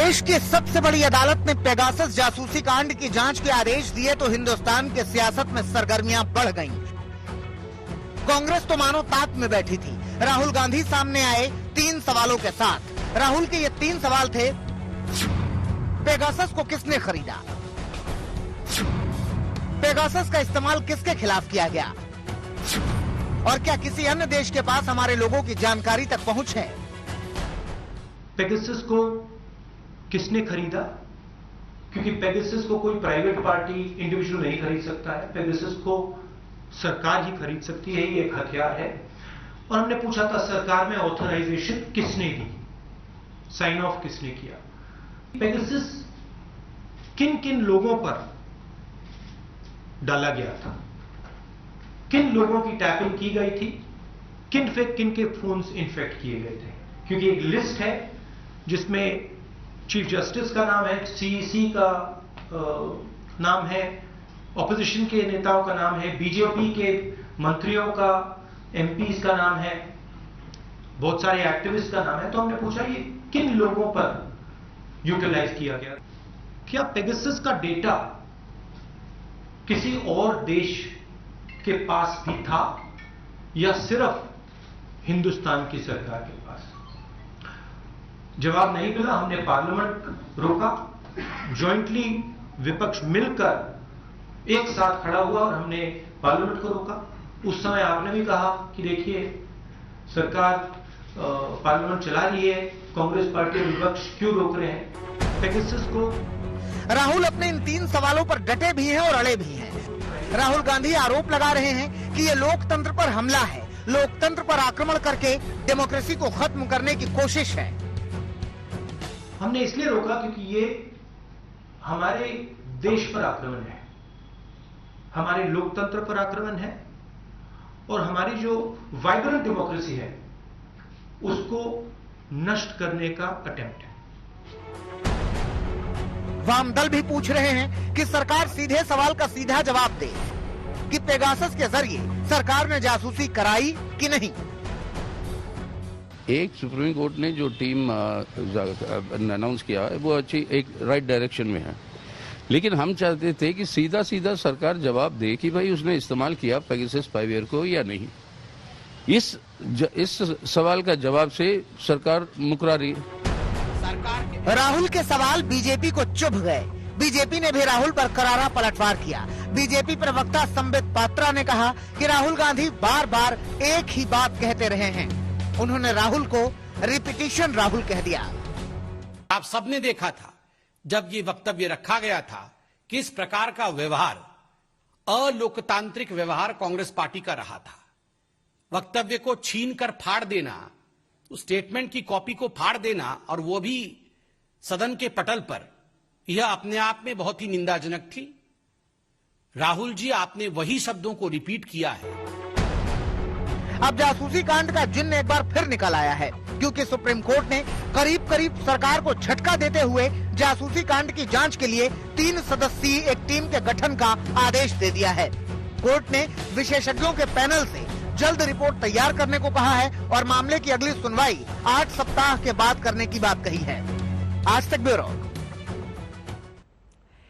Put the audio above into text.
देश की सबसे बड़ी अदालत ने पेगासस जासूसी कांड की जांच के आदेश दिए तो हिंदुस्तान के सियासत में सरगर्मियां बढ़ गईं। कांग्रेस तो मानो ताक में बैठी थी। राहुल गांधी सामने आए 3 सवालों के साथ। राहुल के ये 3 सवाल थे: पेगासस को किसने खरीदा? पेगासस का इस्तेमाल किसके खिलाफ किया गया? और क्या किसी अन्य देश के पास हमारे लोगों की जानकारी तक पहुंच है? पेगासस को किसने खरीदा? क्योंकि पेगासस को कोई प्राइवेट पार्टी, इंडिविजुअल नहीं खरीद सकता है। पेगासस को सरकार ही खरीद सकती है, ये एक हथियार है। और हमने पूछा था सरकार में ऑथराइजेशन किसने दी, साइन ऑफ किसने किया? पेगासस किन किन लोगों पर डाला गया था, किन लोगों की टैपिंग की गई थी, किन के फोन्स इन्फेक्ट किए गए थे? क्योंकि एक लिस्ट है जिसमें चीफ जस्टिस का नाम है, सीईसी का नाम है, ऑपोजिशन के नेताओं का नाम है, बीजेपी के मंत्रियों का, एमपीज का नाम है, बहुत सारे एक्टिविस्ट का नाम है। तो हमने पूछा ये किन लोगों पर यूटिलाइज किया गया? क्या पेगासस का डेटा किसी और देश के पास भी था या सिर्फ हिंदुस्तान की सरकार के पास? जवाब नहीं मिला। हमने पार्लियामेंट रोका, जॉइंटली विपक्ष मिलकर एक साथ खड़ा हुआ और हमने पार्लियामेंट को रोका। उस समय आपने भी कहा कि देखिए सरकार पार्लियामेंट चला रही है, कांग्रेस पार्टी और विपक्ष क्यों रोक रहे हैं पेगासस को? राहुल अपने इन 3 सवालों पर डटे भी हैं और अड़े भी हैं। राहुल गांधी आरोप लगा रहे हैं कि ये लोकतंत्र पर हमला है, लोकतंत्र पर आक्रमण करके डेमोक्रेसी को खत्म करने की कोशिश है। हमने इसलिए रोका क्योंकि ये हमारे देश पर आक्रमण है, हमारे लोकतंत्र पर आक्रमण है और हमारी जो वाइब्रेंट डेमोक्रेसी है उसको नष्ट करने का अटेम्प्ट है। वाम दल भी पूछ रहे हैं कि सरकार सीधे सवाल का सीधा जवाब दे कि पेगासस के जरिए सरकार ने जासूसी कराई कि नहीं। एक सुप्रीम कोर्ट ने जो टीम अनाउंस किया है वो अच्छी एक राइट डायरेक्शन में है, लेकिन हम चाहते थे कि सीधा सीधा सरकार जवाब दे कि भाई उसने इस्तेमाल किया पेगासस स्पाईवेयर को या नहीं। इस सवाल का जवाब से सरकार मुकरा रही है। राहुल के सवाल बीजेपी को चुभ गए। बीजेपी ने भी राहुल पर करारा पलटवार किया। बीजेपी प्रवक्ता संबित पात्रा ने कहा कि राहुल गांधी बार बार एक ही बात कहते रहे हैं। उन्होंने राहुल को रिपीटिशन राहुल कह दिया। आप सबने देखा था जब ये वक्तव्य रखा गया था किस प्रकार का व्यवहार, अलोकतांत्रिक व्यवहार कांग्रेस पार्टी का रहा था। वक्तव्य को छीनकर फाड़ देना, उस स्टेटमेंट की कॉपी को फाड़ देना और वो भी सदन के पटल पर, यह अपने आप में बहुत ही निंदाजनक थी। राहुल जी, आपने वही शब्दों को रिपीट किया है। अब जासूसी कांड का जिन्न एक बार फिर निकल आया है, क्योंकि सुप्रीम कोर्ट ने करीब करीब सरकार को झटका देते हुए जासूसी कांड की जांच के लिए 3 सदस्यीय एक टीम के गठन का आदेश दे दिया है। कोर्ट ने विशेषज्ञों के पैनल से जल्द रिपोर्ट तैयार करने को कहा है और मामले की अगली सुनवाई 8 सप्ताह के बाद करने की बात कही है। आज तक ब्यूरो।